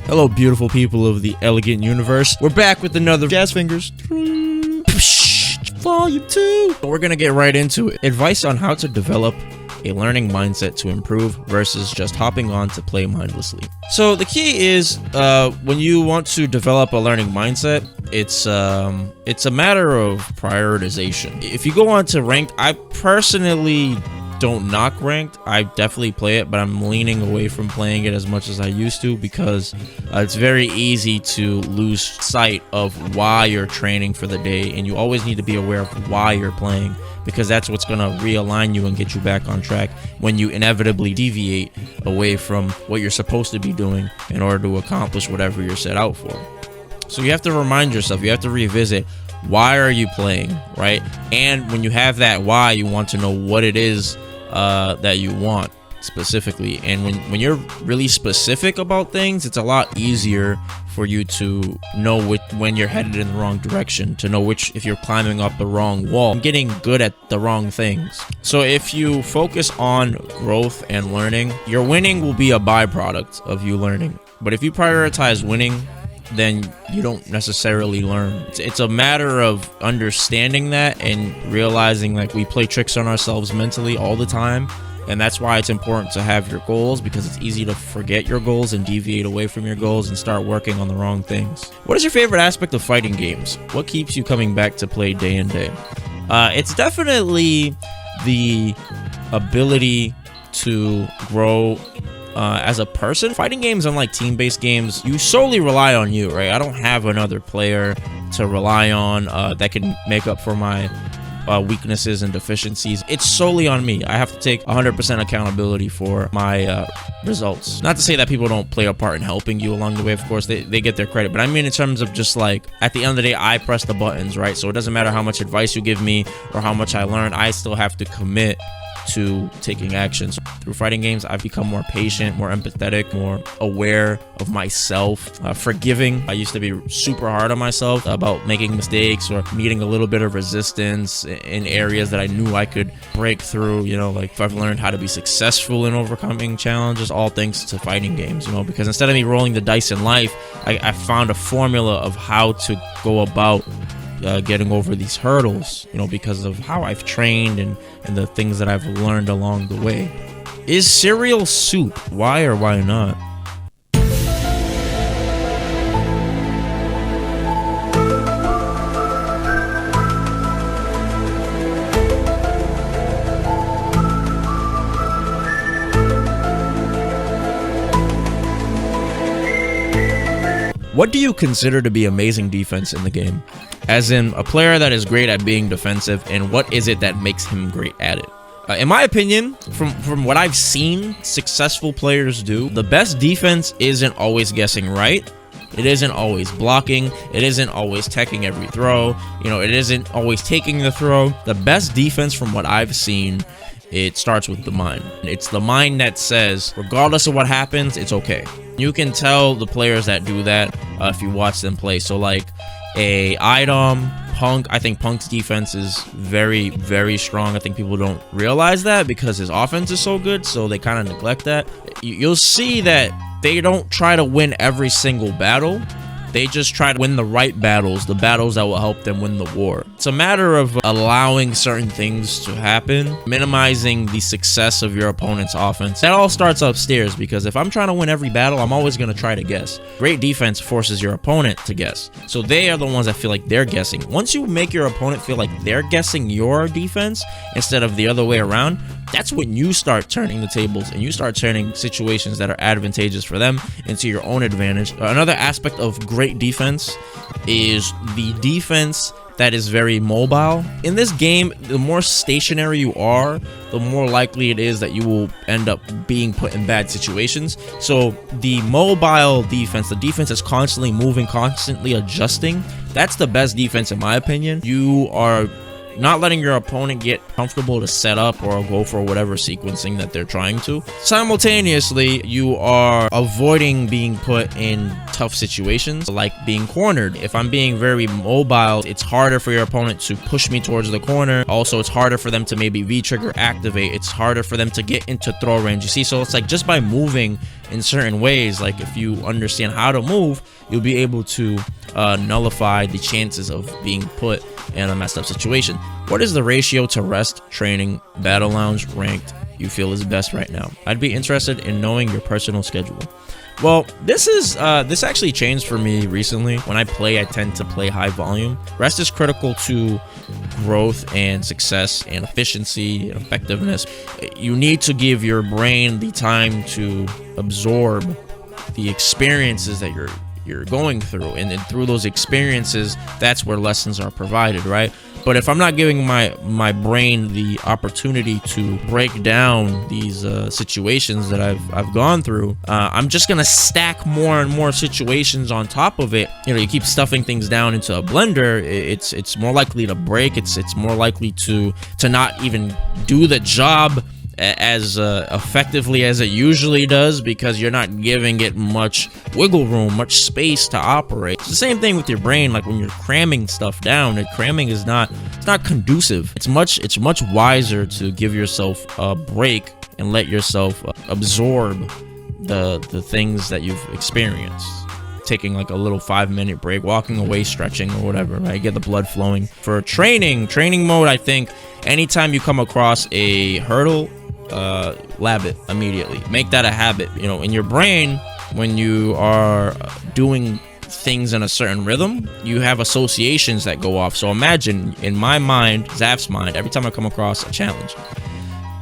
Hello, beautiful people of the elegant universe. We're back with another Jazz Fingers Vol.2. So we're gonna get right into it. Advice on how to develop a learning mindset to improve versus just hopping on to play mindlessly. So the key is when you want to develop a learning mindset, it's a matter of prioritization. If you go on to ranked, I personally don't knock ranked. I definitely play it, but I'm leaning away from playing it as much as I used to because it's very easy to lose sight of why you're training for the day, and you always need to be aware of why you're playing, because that's what's going to realign you and get you back on track when you inevitably deviate away from what you're supposed to be doing in order to accomplish whatever you're set out for. So you have to remind yourself, you have to revisit, why are you playing, right? And when you have that why, you want to know what it is that you want specifically. And when you're really specific about things, it's a lot easier for you to know when you're headed in the wrong direction, to know if you're climbing up the wrong wall and getting good at the wrong things. So if you focus on growth and learning, your winning will be a byproduct of you learning. But if you prioritize winning, then you don't necessarily learn. It's a matter of understanding that and realizing like we play tricks on ourselves mentally all the time, and that's why it's important to have your goals, because it's easy to forget your goals and deviate away from your goals and start working on the wrong things. What is your favorite aspect of fighting games? What keeps you coming back to play day and day? It's definitely the ability to grow as a person. Fighting games, unlike team-based games, you solely rely on you, right? I don't have another player to rely on that can make up for my weaknesses and deficiencies. It's solely on me. I have to take 100% accountability for my results. Not to say that people don't play a part in helping you along the way. Of course, they get their credit. But I mean in terms of just like, at the end of the day, I press the buttons, right? So it doesn't matter how much advice you give me or how much I learn, I still have to commit to taking action. So through fighting games, I've become more patient, more empathetic, more aware of myself, forgiving. I used to be super hard on myself about making mistakes or meeting a little bit of resistance in areas that I knew I could break through. You know, like I've learned how to be successful in overcoming challenges, all thanks to fighting games, you know, because instead of me rolling the dice in life, I found a formula of how to go about getting over these hurdles, you know, because of how I've trained and the things that I've learned along the way. Is cereal soup? Why or why not? What do you consider to be amazing defense in the game? As in, a player that is great at being defensive, and what is it that makes him great at it? In my opinion, from what I've seen successful players do, the best defense isn't always guessing right. It isn't always blocking. It isn't always teching every throw. You know, it isn't always taking the throw. The best defense from what I've seen, it starts with the mind. It's the mind that says, regardless of what happens, it's okay. You can tell the players that do that if you watch them play. So like Punk, I think Punk's defense is very, very strong. I think people don't realize that because his offense is so good, so they kind of neglect that. You'll see that they don't try to win every single battle. They just try to win the right battles, the battles that will help them win the war. It's a matter of allowing certain things to happen, minimizing the success of your opponent's offense. That all starts upstairs, because if I'm trying to win every battle, I'm always going to try to guess. Great defense forces your opponent to guess. So they are the ones that feel like they're guessing. Once you make your opponent feel like they're guessing your defense instead of the other way around, that's when you start turning the tables and you start turning situations that are advantageous for them into your own advantage. Another aspect of great defense is the defense that is very mobile. In this game, the more stationary you are, the more likely it is that you will end up being put in bad situations. So the mobile defense, the defense that's constantly moving, constantly adjusting, that's the best defense in my opinion. You are not letting your opponent get comfortable to set up or go for whatever sequencing that they're trying to. Simultaneously, you are avoiding being put in tough situations like being cornered. If I'm being very mobile, it's harder for your opponent to push me towards the corner. Also, it's harder for them to maybe V-trigger activate. It's harder for them to get into throw range. You see, so it's like just by moving in certain ways. Like if you understand how to move, you'll be able to nullify the chances of being put in a messed up situation. What is the ratio to rest, training, battle lounge, ranked you feel is best right now? I'd be interested in knowing your personal schedule. Well, this actually changed for me recently. When I play, I tend to play high volume. Rest is critical to growth and success and efficiency and effectiveness. You need to give your brain the time to absorb the experiences that you're going through, and then through those experiences, that's where lessons are provided, right? But if I'm not giving my brain the opportunity to break down these situations that I've gone through, I'm just gonna stack more and more situations on top of it. You know, you keep stuffing things down into a blender, it's more likely to break. It's more likely to not even do the job as effectively as it usually does, because you're not giving it much wiggle room, much space to operate. It's the same thing with your brain. Like when you're cramming stuff down, cramming is not conducive. It's much wiser to give yourself a break and let yourself absorb the things that you've experienced. Taking like a little 5-minute break, walking away, stretching or whatever, right? Get the blood flowing. For training mode, I think anytime you come across a hurdle, lab it immediately. Make that a habit. You know, in your brain, when you are doing things in a certain rhythm, you have associations that go off. So imagine, in my mind, Zaf's mind, every time I come across a challenge,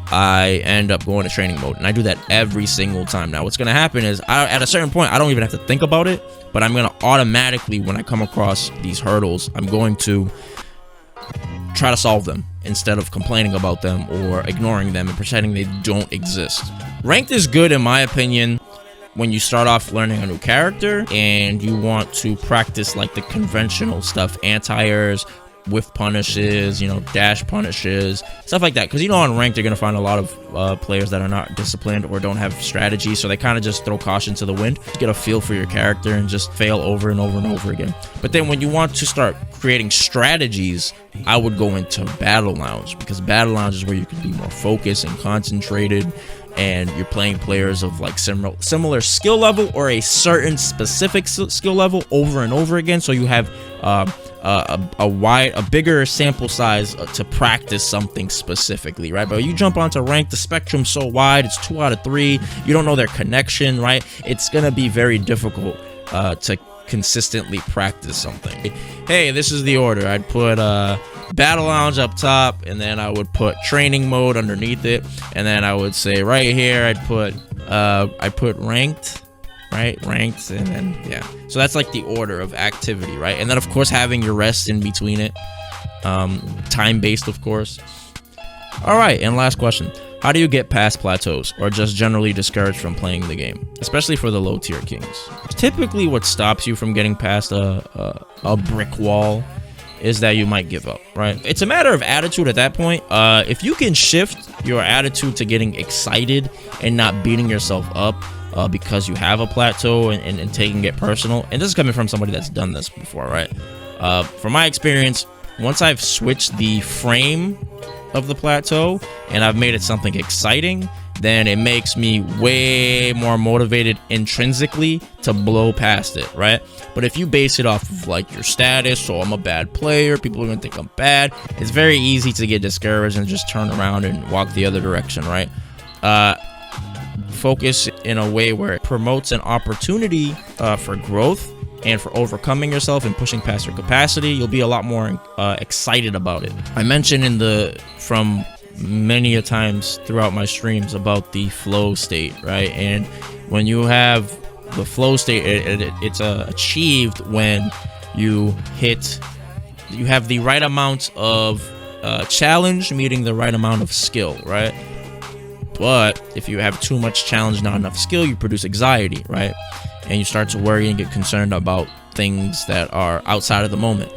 I end up going to training mode, and I do that every single time. Now what's going to happen is at a certain point, I don't even have to think about it, but I'm going to automatically, when I come across these hurdles, I'm going to try to solve them instead of complaining about them or ignoring them and pretending they don't exist. Ranked is good, in my opinion, when you start off learning a new character and you want to practice like the conventional stuff, anti-airs, whiff punishes, you know, dash punishes, stuff like that. Because you know, on ranked, you're going to find a lot of players that are not disciplined or don't have strategy, so they kind of just throw caution to the wind, get a feel for your character and just fail over and over and over again. But then when you want to start creating strategies, I would go into battle lounge, because battle lounge is where you can be more focused and concentrated, and you're playing players of like similar skill level or a certain specific skill level over and over again, so you have a bigger sample size to practice something specifically, right? But you jump onto ranked, the spectrum's so wide, it's 2 out of 3, you don't know their connection, right? It's gonna be very difficult to consistently practice something. Hey, this is the order. I'd put battle lounge up top, and then I would put training mode underneath it, and then I would say right here I put ranked, right? Ranked, and then yeah. So that's like the order of activity, right? And then of course having your rest in between it, time based, of course. All right, and last question: how do you get past plateaus, or just generally discouraged from playing the game, especially for the low tier kings? Typically, what stops you from getting past a brick wall is that you might give up, right? It's a matter of attitude at that point. If you can shift your attitude to getting excited and not beating yourself up because you have a plateau and taking it personal, and this is coming from somebody that's done this before, right? From my experience, once I've switched the frame of the plateau and I've made it something exciting, then it makes me way more motivated intrinsically to blow past it, right? But if you base it off of like your status, so I'm a bad player, people are gonna think I'm bad, it's very easy to get discouraged and just turn around and walk the other direction, right? Focus in a way where it promotes an opportunity for growth and for overcoming yourself and pushing past your capacity. You'll be a lot more excited about it. I mentioned from many a times throughout my streams about the flow state, right? And when you have the flow state, it's achieved when you have the right amount of challenge meeting the right amount of skill, right? But if you have too much challenge, not enough skill, you produce anxiety, right? And you start to worry and get concerned about things that are outside of the moment.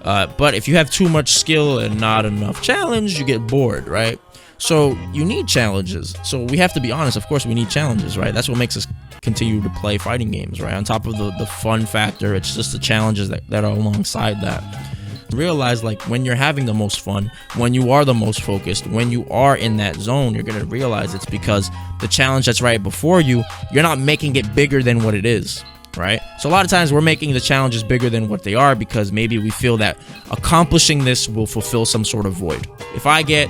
But if you have too much skill and not enough challenge, you get bored, right? So you need challenges. So we have to be honest, of course we need challenges, right? That's what makes us continue to play fighting games, right? On top of the fun factor, it's just the challenges that are alongside that. realize, like, when you're having the most fun, when you are the most focused, when you are in that zone, you're gonna realize it's because the challenge that's right before you, you're not making it bigger than what it is, right? So a lot of times we're making the challenges bigger than what they are because maybe we feel that accomplishing this will fulfill some sort of void. If I get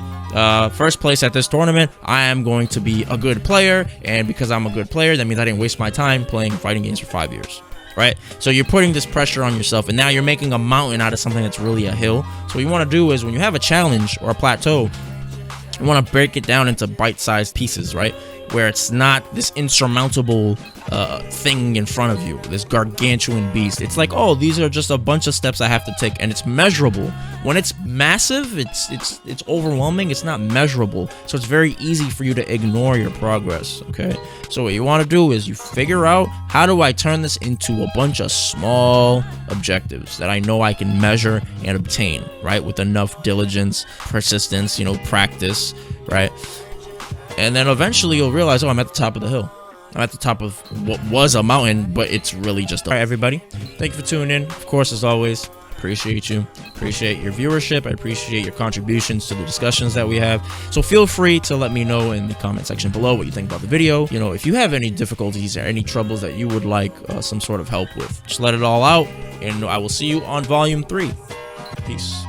first place at this tournament, I am going to be a good player, and because I'm a good player, that means I didn't waste my time playing fighting games for 5 years. Right? So you're putting this pressure on yourself, and now you're making a mountain out of something that's really a hill. So what you want to do is, when you have a challenge or a plateau, you want to break it down into bite-sized pieces, right? Where it's not this insurmountable thing in front of you, this gargantuan beast. It's like, oh, these are just a bunch of steps I have to take, and it's measurable. When it's massive, it's overwhelming. It's not measurable, so it's very easy for you to ignore your progress. Okay, so what you want to do is you figure out, how do I turn this into a bunch of small objectives that I know I can measure and obtain, right? With enough diligence, persistence, practice, right? And then eventually you'll realize, oh, I'm at the top of the hill. I'm at the top of what was a mountain, but it's really just... All right, everybody. Thank you for tuning in. Of course, as always, appreciate you. Appreciate your viewership. I appreciate your contributions to the discussions that we have. So feel free to let me know in the comment section below what you think about the video. If you have any difficulties or any troubles that you would like some sort of help with, just let it all out. And I will see you on Volume 3. Peace.